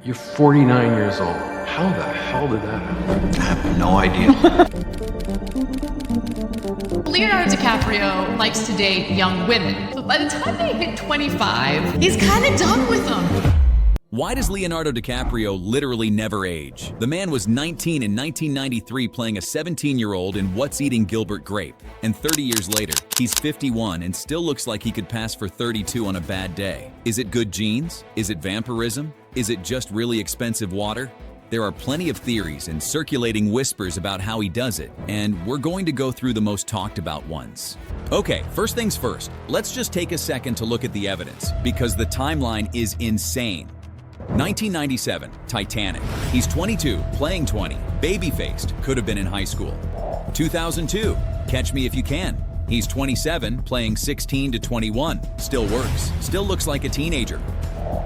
You're 49 years old. How the hell did that happen? I have no idea. Leonardo DiCaprio likes to date young women, but by the time they hit 25, he's kind of done with them. Why does Leonardo DiCaprio literally never age? The man was 19 in 1993 playing a 17-year-old in What's Eating Gilbert Grape, and 30 years later, he's 51 and still looks like he could pass for 32 on a bad day. Is it good genes? Is it vampirism? Is it just really expensive water? There are plenty of theories and circulating whispers about how he does it, and we're going to go through the most talked about ones. Okay, first things first, let's just take a second to look at the evidence, because the timeline is insane. 1997, Titanic. He's 22, playing 20, baby-faced, could have been in high school. 2002, Catch Me If You Can. He's 27, playing 16 to 21, still works, still looks like a teenager.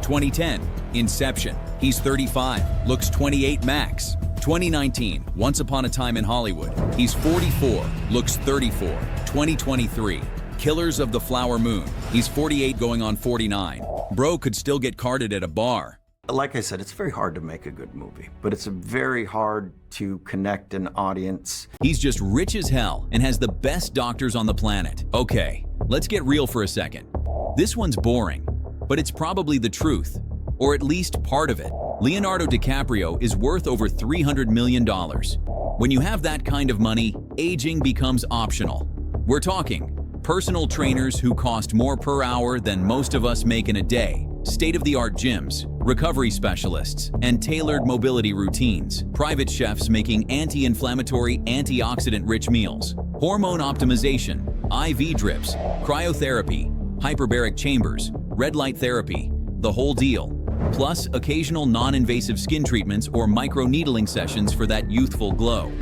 2010, Inception. He's 35, looks 28 max. 2019, Once Upon a Time in Hollywood. He's 44, looks 34. 2023, Killers of the Flower Moon. He's 48 going on 49. Bro could still get carded at a bar. Like I said, it's very hard to make a good movie, but it's very hard to connect an audience. He's just rich as hell and has the best doctors on the planet. Okay, let's get real for a second. This one's boring, but it's probably the truth, or at least part of it. Leonardo DiCaprio is worth over $300 million. When you have that kind of money, aging becomes optional. We're talking personal trainers who cost more per hour than most of us make in a day, state-of-the-art gyms, recovery specialists, and tailored mobility routines, private chefs making anti-inflammatory, antioxidant-rich meals, hormone optimization, IV drips, cryotherapy, hyperbaric chambers, red light therapy, the whole deal. Plus occasional non-invasive skin treatments or microneedling sessions for that youthful glow.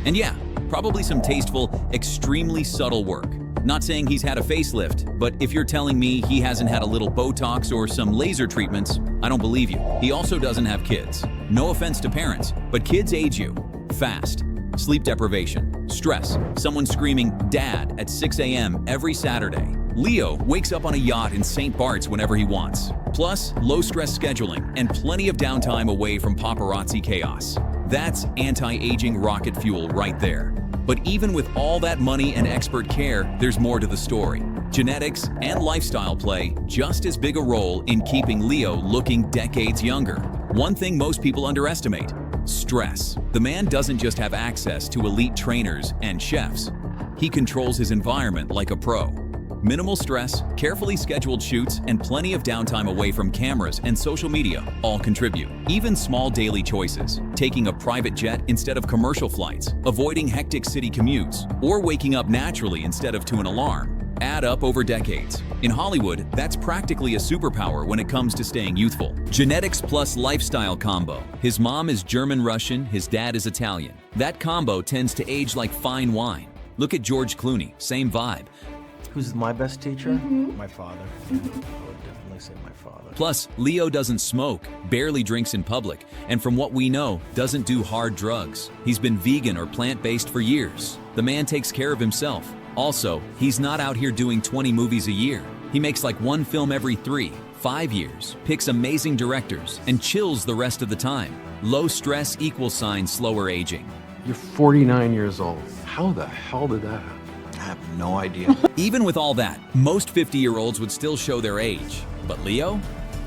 And yeah, probably some tasteful, extremely subtle work. Not saying he's had a facelift, but if you're telling me he hasn't had a little Botox or some laser treatments, I don't believe you. He also doesn't have kids. No offense to parents, but kids age you fast. Sleep deprivation, stress, someone screaming "Dad" at 6 a.m. every Saturday. Leo wakes up on a yacht in St. Bart's whenever he wants. Plus, low-stress scheduling and plenty of downtime away from paparazzi chaos. That's anti-aging rocket fuel right there. But even with all that money and expert care, there's more to the story. Genetics and lifestyle play just as big a role in keeping Leo looking decades younger. One thing most people underestimate: stress. The man doesn't just have access to elite trainers and chefs. He controls his environment like a pro. Minimal stress, carefully scheduled shoots, and plenty of downtime away from cameras and social media all contribute. Even small daily choices, taking a private jet instead of commercial flights, avoiding hectic city commutes, or waking up naturally instead of to an alarm, add up over decades. In Hollywood, that's practically a superpower when it comes to staying youthful. Genetics plus lifestyle combo. His mom is German-Russian, his dad is Italian. That combo tends to age like fine wine. Look at George Clooney, same vibe. Who's my best teacher? My father. I would definitely say my father. Plus, Leo doesn't smoke, barely drinks in public, and from what we know, doesn't do hard drugs. He's been vegan or plant-based for years. The man takes care of himself. Also, he's not out here doing 20 movies a year. He makes like one film every 3-5 years, picks amazing directors, and chills the rest of the time. Low stress equals slower aging. You're 49 years old. How the hell did that happen? I have no idea. Even with all that, most 50-year-olds would still show their age. But Leo?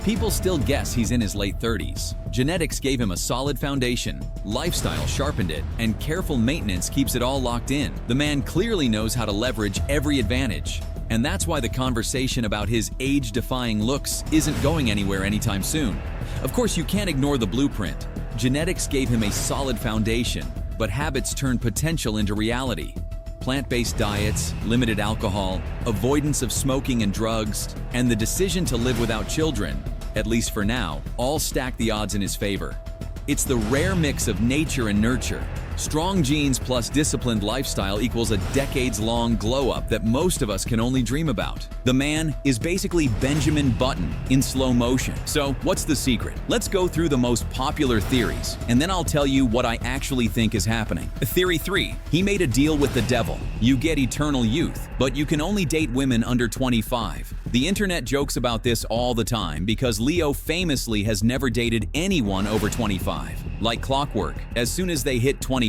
People still guess he's in his late 30s. Genetics gave him a solid foundation, lifestyle sharpened it, and careful maintenance keeps it all locked in. The man clearly knows how to leverage every advantage. And that's why the conversation about his age-defying looks isn't going anywhere anytime soon. Of course, you can't ignore the blueprint. Genetics gave him a solid foundation, but habits turn potential into reality. Plant-based diets, limited alcohol, avoidance of smoking and drugs, and the decision to live without children, at least for now, all stack the odds in his favor. It's the rare mix of nature and nurture, Strong genes plus disciplined lifestyle equals a decades-long glow-up that most of us can only dream about. The man is basically Benjamin Button in slow motion. So what's the secret? Let's go through the most popular theories, and then I'll tell you what I actually think is happening. Theory 3. He made a deal with the devil. You get eternal youth, but you can only date women under 25. The internet jokes about this all the time because Leo famously has never dated anyone over 25. Like clockwork, as soon as they hit 25.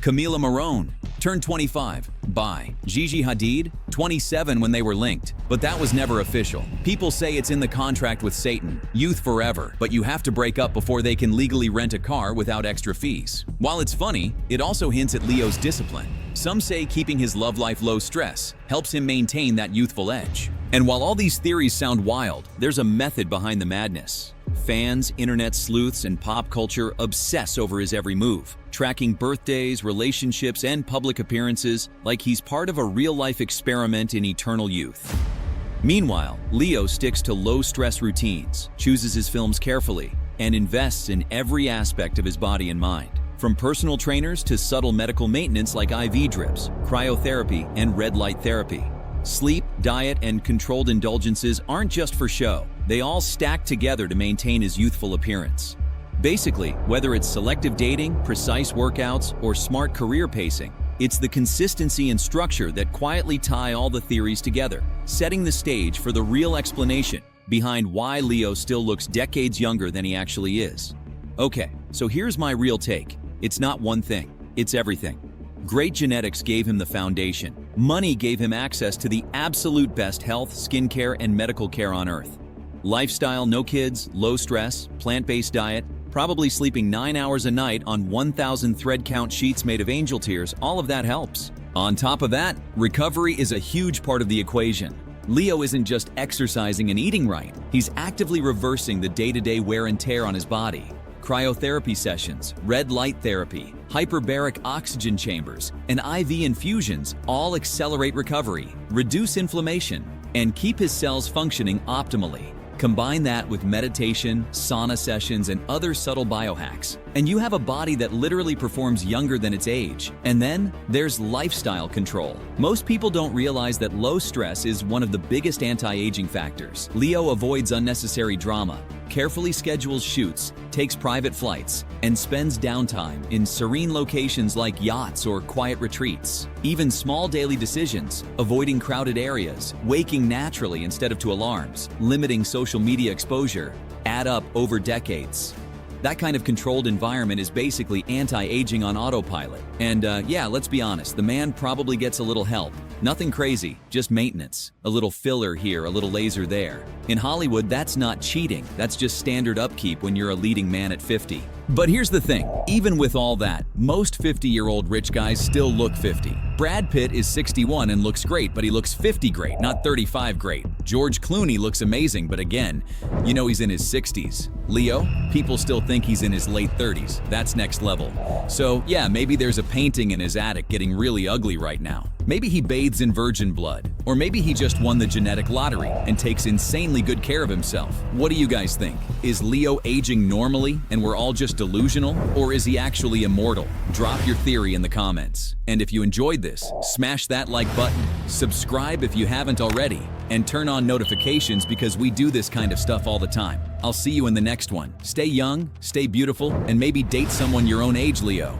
Camila Morone turned 25. Bye. Gigi Hadid, 27 when they were linked, but that was never official. People say it's in the contract with Satan, youth forever, but you have to break up before they can legally rent a car without extra fees. While it's funny, it also hints at Leo's discipline. Some say keeping his love life low stress helps him maintain that youthful edge. And while all these theories sound wild, there's a method behind the madness. Fans, internet sleuths, and pop culture obsess over his every move, tracking birthdays, relationships, and public appearances like he's part of a real-life experiment in eternal youth. Meanwhile, Leo sticks to low-stress routines, chooses his films carefully, and invests in every aspect of his body and mind. From personal trainers to subtle medical maintenance like IV drips, cryotherapy, and red light therapy. Sleep, diet, and controlled indulgences aren't just for show. They all stack together to maintain his youthful appearance. Basically, whether it's selective dating, precise workouts, or smart career pacing, it's the consistency and structure that quietly tie all the theories together, setting the stage for the real explanation behind why Leo still looks decades younger than he actually is. Okay, so here's my real take. It's not one thing, it's everything. Great genetics gave him the foundation. Money gave him access to the absolute best health, skincare, and medical care on earth. Lifestyle, no kids, low stress, plant-based diet, probably sleeping 9 hours a night on 1,000 thread count sheets made of angel tears, all of that helps. On top of that, recovery is a huge part of the equation. Leo isn't just exercising and eating right, he's actively reversing the day-to-day wear and tear on his body. Cryotherapy sessions, red light therapy, hyperbaric oxygen chambers, and IV infusions all accelerate recovery, reduce inflammation, and keep his cells functioning optimally. Combine that with meditation, sauna sessions, and other subtle biohacks, and you have a body that literally performs younger than its age. And then there's lifestyle control. Most people don't realize that low stress is one of the biggest anti-aging factors. Leo avoids unnecessary drama, carefully schedules shoots, takes private flights, and spends downtime in serene locations like yachts or quiet retreats. Even small daily decisions, avoiding crowded areas, waking naturally instead of to alarms, limiting social media exposure, add up over decades. That kind of controlled environment is basically anti-aging on autopilot. And yeah, let's be honest, the man probably gets a little help. Nothing crazy, just maintenance. A little filler here, a little laser there. In Hollywood, that's not cheating. That's just standard upkeep when you're a leading man at 50. But here's the thing, even with all that, most 50-year-old rich guys still look 50. Brad Pitt is 61 and looks great, but he looks 50 great, not 35 great. George Clooney looks amazing, but again, you know he's in his 60s. Leo, people still think he's in his late 30s. That's next level. So yeah, maybe there's a painting in his attic getting really ugly right now. Maybe he bathes in virgin blood. Or maybe he just won the genetic lottery and takes insanely good care of himself. What do you guys think? Is Leo aging normally and we're all just delusional? Or is he actually immortal? Drop your theory in the comments. And if you enjoyed this, smash that like button, subscribe if you haven't already, and turn on notifications because we do this kind of stuff all the time. I'll see you in the next one. Stay young, stay beautiful, and maybe date someone your own age, Leo.